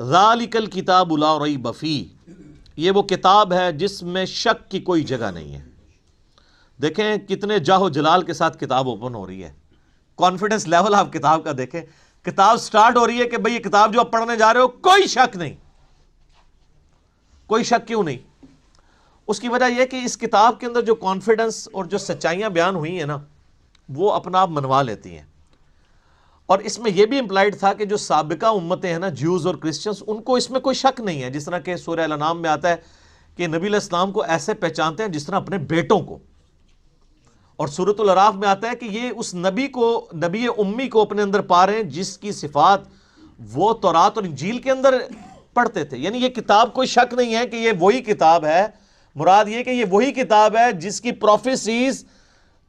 ذالک الکتاب لا ریب فیہ، یہ وہ کتاب ہے جس میں شک کی کوئی جگہ نہیں ہے۔ دیکھیں کتنے جاہ و جلال کے ساتھ کتاب اوپن ہو رہی ہے، کانفیڈنس لیول آپ کتاب کا دیکھیں، کتاب سٹارٹ ہو رہی ہے کہ بھئی یہ کتاب جو آپ پڑھنے جا رہے ہو کوئی شک نہیں۔ کوئی شک کیوں نہیں؟ اس کی وجہ یہ کہ اس کتاب کے اندر جو کانفیڈنس اور جو سچائیاں بیان ہوئی ہیں نا، وہ اپنا آپ منوا لیتی ہیں۔ اور اس میں یہ بھی امپلائڈ تھا کہ جو سابقہ امتیں ہیں نا، جیوز اور کرسچنز، ان کو اس میں کوئی شک نہیں ہے، جس طرح کہ سورہ الانعام میں آتا ہے کہ نبی علیہ السلام کو ایسے پہچانتے ہیں جس طرح اپنے بیٹوں کو، اور سورۃ الاعراف میں آتا ہے کہ یہ اس نبی کو، نبی امی کو اپنے اندر پا رہے ہیں جس کی صفات وہ تورات اور انجیل کے اندر پڑھتے تھے۔ یعنی یہ کتاب کوئی شک نہیں ہے کہ یہ وہی کتاب ہے، مراد یہ کہ یہ وہی کتاب ہے جس کی پروفیسیز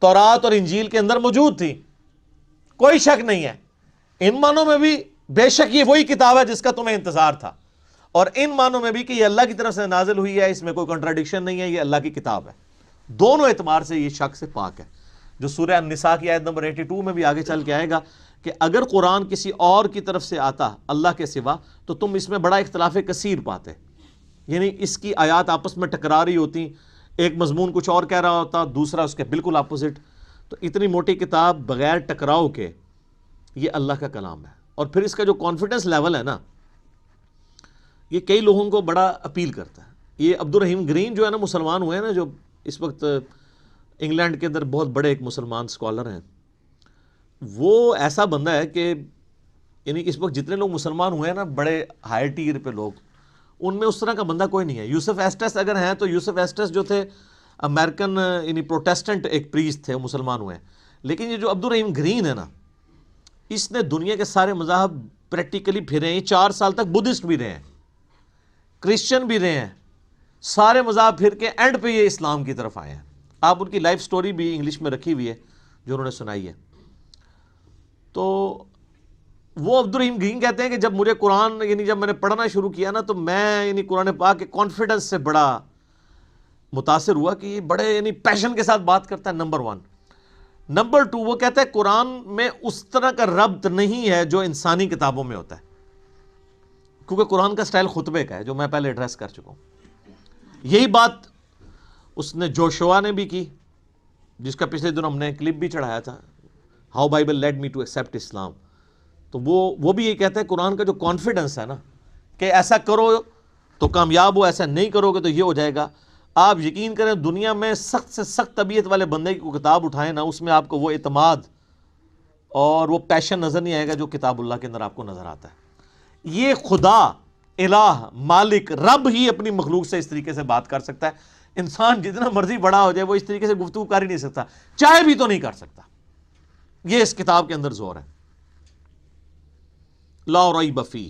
تورات اور انجیل کے اندر موجود تھی، کوئی شک نہیں ہے۔ ان معنوں میں بھی بے شک یہ وہی کتاب ہے جس کا تمہیں انتظار تھا، اور ان معنوں میں بھی کہ یہ اللہ کی طرف سے نازل ہوئی ہے، اس میں کوئی کنٹراڈکشن نہیں ہے، یہ اللہ کی کتاب ہے۔ دونوں اعتبار سے یہ شک سے پاک ہے، جو سورہ النساء کی آیت نمبر 82 میں بھی آگے چل کے آئے گا کہ اگر قرآن کسی اور کی طرف سے آتا اللہ کے سوا تو تم اس میں بڑا اختلاف کثیر پاتے، یعنی اس کی آیات آپس میں ٹکرا رہی ہوتی، ایک مضمون کچھ اور کہہ رہا ہوتا، دوسرا اس کے بالکل اپوزٹ۔ تو اتنی موٹی کتاب بغیر ٹکراؤ کے یہ اللہ کا کلام ہے۔ اور پھر اس کا جو کانفیڈنس لیول ہے نا، یہ کئی لوگوں کو بڑا اپیل کرتا ہے۔ یہ عبد الرحیم گرین جو ہے نا، مسلمان ہوئے ہیں نا، جو اس وقت انگلینڈ کے اندر بہت بڑے ایک مسلمان اسکالر ہیں، وہ ایسا بندہ ہے کہ یعنی اس وقت جتنے لوگ مسلمان ہوئے ہیں نا، بڑے ہائی ٹیر پہ لوگ، ان میں اس طرح کا بندہ کوئی نہیں ہے۔ یوسف ایسٹس اگر ہیں تو یوسف ایسٹس جو تھے امریکن یعنی پروٹیسٹنٹ ایک پریسٹ تھے، وہ مسلمان ہوئے ہیں۔ لیکن یہ جو عبد الرحیم گرین ہے نا، اس نے دنیا کے سارے مذاہب پریکٹیکلی پھرے ہیں، 4 سال تک بدھسٹ بھی رہے ہیں، کرسچن بھی رہے ہیں، سارے مذاہب پھر کے اینڈ پہ یہ اسلام کی طرف آئے ہیں۔ آپ ان کی لائف سٹوری بھی انگلش میں رکھی ہوئی ہے جو انہوں نے سنائی ہے۔ تو وہ عبد الرحیم گرین کہتے ہیں کہ جب مجھے قرآن یعنی جب میں نے پڑھنا شروع کیا نا، تو میں یعنی قرآن پاک کے کانفیڈنس سے بڑا متاثر ہوا کہ یہ بڑے یعنی پیشن کے ساتھ بات کرتا ہے، نمبر 1۔ نمبر 2، وہ کہتا ہے قرآن میں اس طرح کا ربط نہیں ہے جو انسانی کتابوں میں ہوتا ہے، کیونکہ قرآن کا سٹائل خطبے کا ہے، جو میں پہلے ایڈریس کر چکا ہوں۔ یہی بات اس نے جوشوا نے بھی کی، جس کا پچھلے دن ہم نے کلپ بھی چڑھایا تھا، how Bible led me to accept Islam. تو وہ بھی یہ کہتا ہے قرآن کا جو کانفیڈنس ہے نا، کہ ایسا کرو تو کامیاب ہو، ایسا نہیں کرو گے تو یہ ہو جائے گا۔ آپ یقین کریں، دنیا میں سخت سے سخت طبیعت والے بندے کی کتاب اٹھائیں نا، اس میں آپ کو وہ اعتماد اور وہ پیشن نظر نہیں آئے گا جو کتاب اللہ کے اندر آپ کو نظر آتا ہے۔ یہ خدا، الہ، مالک، رب ہی اپنی مخلوق سے اس طریقے سے بات کر سکتا ہے۔ انسان جتنا مرضی بڑا ہو جائے وہ اس طریقے سے گفتگو کر ہی نہیں سکتا، چاہے بھی تو نہیں کر سکتا۔ یہ اس کتاب کے اندر زور ہے۔ لا ریب فیہ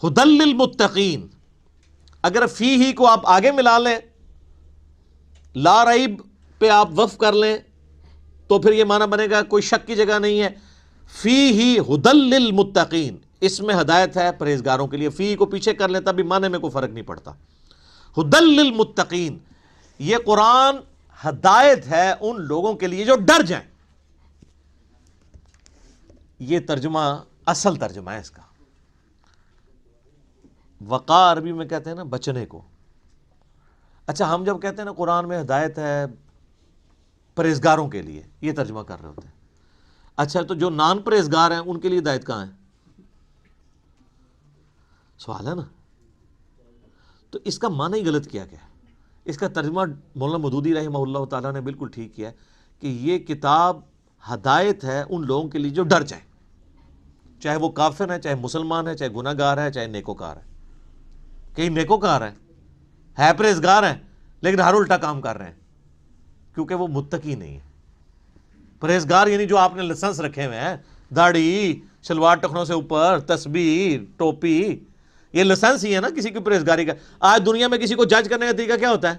ھدی للمتقین، اگر فی ہی کو آپ آگے ملا لیں، لا ریب پہ آپ وقف کر لیں، تو پھر یہ معنی بنے گا کوئی شک کی جگہ نہیں ہے۔ فی ہی ھدی للمتقین، اس میں ہدایت ہے پرہیزگاروں کے لیے۔ فی کو پیچھے کر لیں تب بھی معنی میں کوئی فرق نہیں پڑتا۔ ھدی للمتقین، یہ قرآن ہدایت ہے ان لوگوں کے لیے جو ڈر جائیں۔ یہ ترجمہ اصل ترجمہ ہے اس کا۔ وقا عربی میں کہتے ہیں نا بچنے کو۔ اچھا، ہم جب کہتے ہیں نا قرآن میں ہدایت ہے پرہیزگاروں کے لیے، یہ ترجمہ کر رہے ہوتے ہیں۔ اچھا، تو جو نان پرہیزگار ہیں ان کے لیے ہدایت کہاں ہے؟ سوال ہے نا۔ تو اس کا معنی ہی غلط کیا گیا۔ اس کا ترجمہ مولانا مودودی رحمہ اللہ تعالیٰ نے بالکل ٹھیک کیا کہ یہ کتاب ہدایت ہے ان لوگوں کے لیے جو ڈر جائیں، چاہے وہ کافر ہے، چاہے مسلمان ہے، چاہے گناہ گار ہے، چاہے نیکوکار ہے۔ کئی نیکوکار ہیں، ہے پرہیزگار ہیں، لیکن ہر الٹا کام کر رہے ہیں، کیونکہ وہ متقی نہیں ہے۔ پرہیزگار یعنی جو آپ نے لائسنس رکھے ہوئے ہیں، داڑھی، شلوار ٹخنوں سے اوپر، تسبیح، ٹوپی، یہ لائسنس ہی ہے نا کسی کی پرہیزگاری کا۔ آج دنیا میں کسی کو جج کرنے کا طریقہ کیا ہوتا ہے؟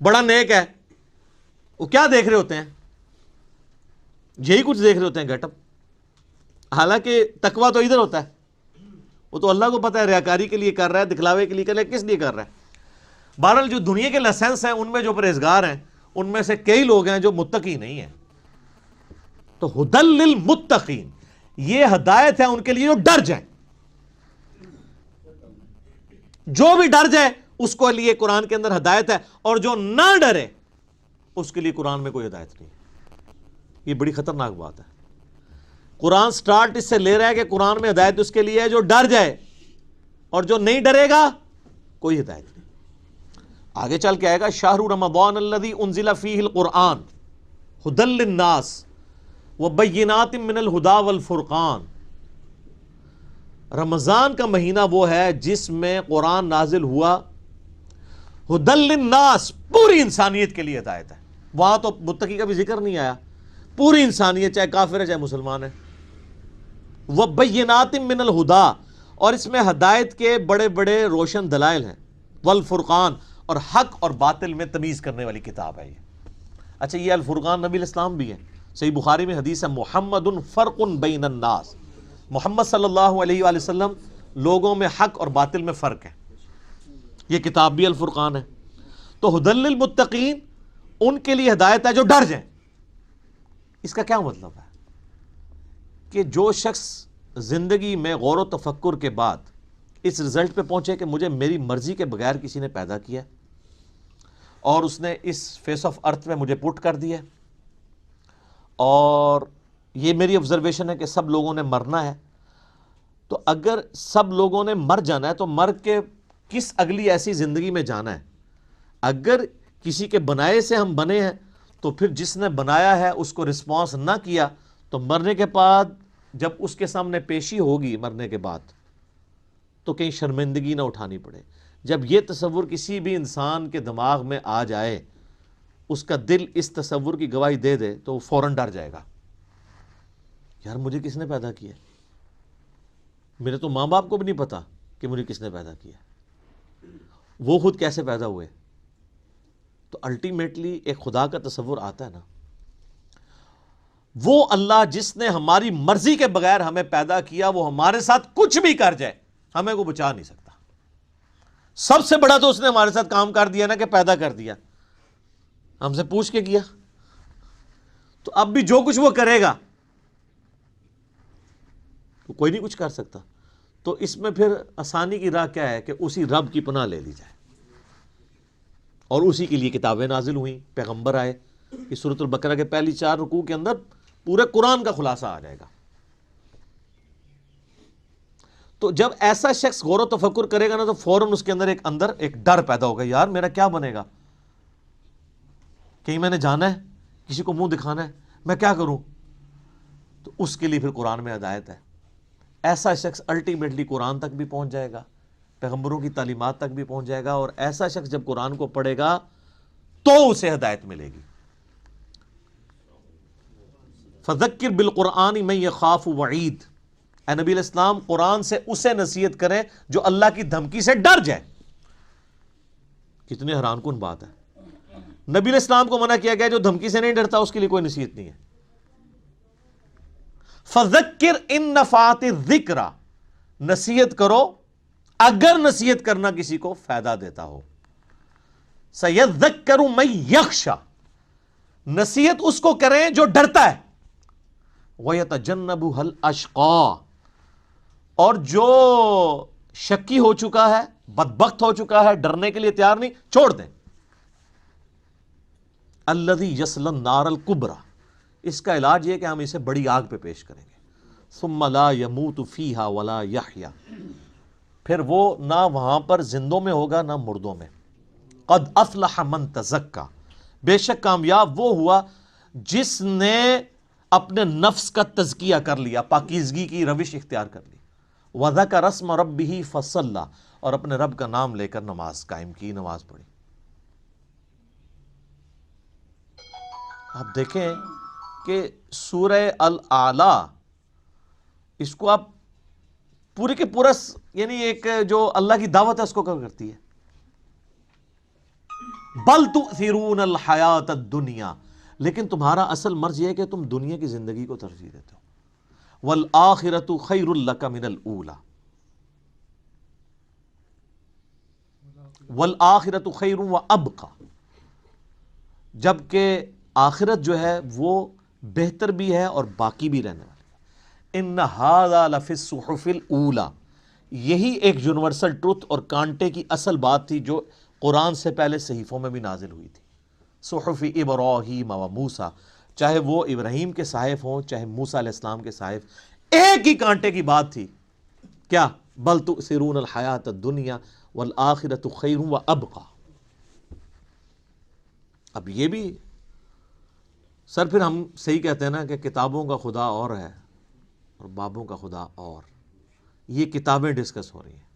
بڑا نیک ہے، وہ کیا دیکھ رہے ہوتے ہیں؟ یہی کچھ دیکھ رہے ہوتے ہیں، گیٹ اپ۔ حالانکہ تقویٰ تو ادھر ہوتا ہے، وہ تو اللہ کو پتہ ہے ریاکاری کے لیے کر رہا ہے، دکھلاوے کے لیے کر رہا ہے، کس لیے کر رہا ہے۔ بہرحال جو دنیا کے لائسنس ہیں ان میں جو پرہیزگار ہیں ان میں سے کئی لوگ ہیں جو متقی نہیں ہیں۔ تو ھدی للمتقین، یہ ہدایت ہے ان کے لیے جو ڈر جائیں۔ جو بھی ڈر جائے اس کو لیے قرآن کے اندر ہدایت ہے، اور جو نہ ڈرے اس کے لیے قرآن میں کوئی ہدایت نہیں. یہ بڑی خطرناک بات ہے. قرآن سٹارٹ اس سے لے رہا ہے کہ قرآن میں ہدایت اس کے لیے ہے جو ڈر جائے، اور جو نہیں ڈرے گا کوئی ہدایت نہیں. آگے چل کے آئے گا شہر رمضان الذی انزل فیہ القرآن ھدی للناس وبینات من الہدی والفرقان. رمضان کا مہینہ وہ ہے جس میں قرآن نازل ہوا، ھدی للناس، پوری انسانیت کے لیے ہدایت ہے. وہاں تو متقی کا بھی ذکر نہیں آیا، پوری انسانیت، چاہے کافر ہے چاہے مسلمان ہے. وبینات من الہدی، اور اس میں ہدایت کے بڑے بڑے روشن دلائل ہیں، والفرقان، اور حق اور باطل میں تمیز کرنے والی کتاب ہے یہ. اچھا، یہ الفرقان نبی الاسلام بھی ہے. صحیح بخاری میں حدیث ہے، محمد فرق بین الناس، محمد صلی اللہ علیہ وآلہ وسلم لوگوں میں حق اور باطل میں فرق ہے. یہ کتاب بھی الفرقان ہے. تو ھدی للمتقین، ان کے لیے ہدایت ہے جو ڈر جائیں. اس کا کیا مطلب ہے؟ کہ جو شخص زندگی میں غور و تفکر کے بعد اس رزلٹ پہ پہنچے کہ مجھے میری مرضی کے بغیر کسی نے پیدا کیا اور اس نے اس فیس آف ارتھ میں مجھے پٹ کر دیا، اور یہ میری آبزرویشن ہے کہ سب لوگوں نے مرنا ہے، تو اگر سب لوگوں نے مر جانا ہے تو مر کے کس اگلی ایسی زندگی میں جانا ہے؟ اگر کسی کے بنائے سے ہم بنے ہیں تو پھر جس نے بنایا ہے اس کو رسپانس نہ کیا تو مرنے کے بعد جب اس کے سامنے پیشی ہوگی مرنے کے بعد تو کہیں شرمندگی نہ اٹھانی پڑے. جب یہ تصور کسی بھی انسان کے دماغ میں آ جائے، اس کا دل اس تصور کی گواہی دے دے، تو وہ فوراً ڈر جائے گا. یار مجھے کس نے پیدا کیا؟ میرے تو ماں باپ کو بھی نہیں پتا کہ مجھے کس نے پیدا کیا، وہ خود کیسے پیدا ہوئے. تو الٹیمیٹلی ایک خدا کا تصور آتا ہے نا. وہ اللہ جس نے ہماری مرضی کے بغیر ہمیں پیدا کیا، وہ ہمارے ساتھ کچھ بھی کر جائے ہمیں کو بچا نہیں سکتا. سب سے بڑا تو اس نے ہمارے ساتھ کام کر دیا نا کہ پیدا کر دیا، ہم سے پوچھ کے کیا. تو اب بھی جو کچھ وہ کرے گا تو کوئی نہیں کچھ کر سکتا. تو اس میں پھر آسانی کی راہ کیا ہے کہ اسی رب کی پناہ لے لی جائے، اور اسی کے لیے کتابیں نازل ہوئیں، پیغمبر آئے. اس سورۃ البقرہ کے پہلی 4 رکوع کے اندر پورے قرآن کا خلاصہ آ جائے گا. تو جب ایسا شخص غور و تفکر کرے گا نا تو فوراً اس کے اندر ایک ڈر پیدا ہوگا، یار میرا کیا بنے گا؟ کہیں میں نے جانا ہے، کسی کو منہ دکھانا ہے، میں کیا کروں؟ تو اس کے لیے پھر قرآن میں ہدایت ہے. ایسا شخص الٹیمیٹلی قرآن تک بھی پہنچ جائے گا، پیغمبروں کی تعلیمات تک بھی پہنچ جائے گا، اور ایسا شخص جب قرآن کو پڑھے گا تو اسے ہدایت ملے گی. فذکر بالقرآن من یخاف وعید، اے نبی الاسلام قرآن سے اسے نصیحت کریں جو اللہ کی دھمکی سے ڈر جائے. کتنی حیران کن بات ہے. نبی الاسلام کو منع کیا گیا، جو دھمکی سے نہیں ڈرتا اس کے لیے کوئی نصیحت نہیں ہے. فذکر ان نفعت الذکر، نصیحت کرو اگر نصیحت کرنا کسی کو فائدہ دیتا ہو. سیذکر من یخشی، نصیحت اس کو کریں جو ڈرتا ہے. وَيَتَجَنَّبُهَا الْأَشْقَى، اور جو شکی ہو چکا ہے، بدبخت ہو چکا ہے، ڈرنے کے لیے تیار نہیں، چھوڑ دیں. الَّذِي يَصْلَى النَّارَ الْكُبْرَى، اس کا علاج یہ کہ ہم اسے بڑی آگ پہ پیش کریں گے. ثُمَّ لَا يَمُوتُ فِيهَا وَلَا يَحْيَا، پھر وہ نہ وہاں پر زندوں میں ہوگا نہ مردوں میں. قَدْ أَفْلَحَ مَن تَزَكَّى، بے شک کامیاب وہ ہوا جس نے اپنے نفس کا تزکیہ کر لیا، پاکیزگی کی روش اختیار کر لی. وَذَكَرَ اسْمَ رَبِّهِ فَصَلَّى، اور اپنے رب کا نام لے کر نماز قائم کی، نماز پڑھی. آپ دیکھیں کہ سورہ الاعلیٰ، اس کو آپ پورے کے پورا یعنی ایک جو اللہ کی دعوت ہے اس کو کور کرتی ہے. بل تؤثرون الحیات الدنیا، لیکن تمہارا اصل مرض یہ ہے کہ تم دنیا کی زندگی کو ترجیح دیتے ہو. والآخرۃ خیر لک من الاولی، والآخرۃ خیر وابقی، جبکہ آخرت جو ہے وہ بہتر بھی ہے اور باقی بھی رہنے والی ہے. ان ھذا لفی الصحف الاولی، یہی ایک یونیورسل ٹروتھ اور کانٹے کی اصل بات تھی جو قرآن سے پہلے صحیفوں میں بھی نازل ہوئی تھی. صحف ابراہیم و موسیٰ، چاہے وہ ابراہیم کے صحائف ہوں چاہے موسیٰ علیہ السلام کے صحائف، ایک ہی کانٹے کی بات تھی. کیا؟ بل تؤثرون الحیات الدنیا والآخرۃ خیر وابقیٰ. اب یہ بھی سر پھر ہم صحیح کہتے ہیں نا کہ کتابوں کا خدا اور ہے اور بابوں کا خدا اور. یہ کتابیں ڈسکس ہو رہی ہیں.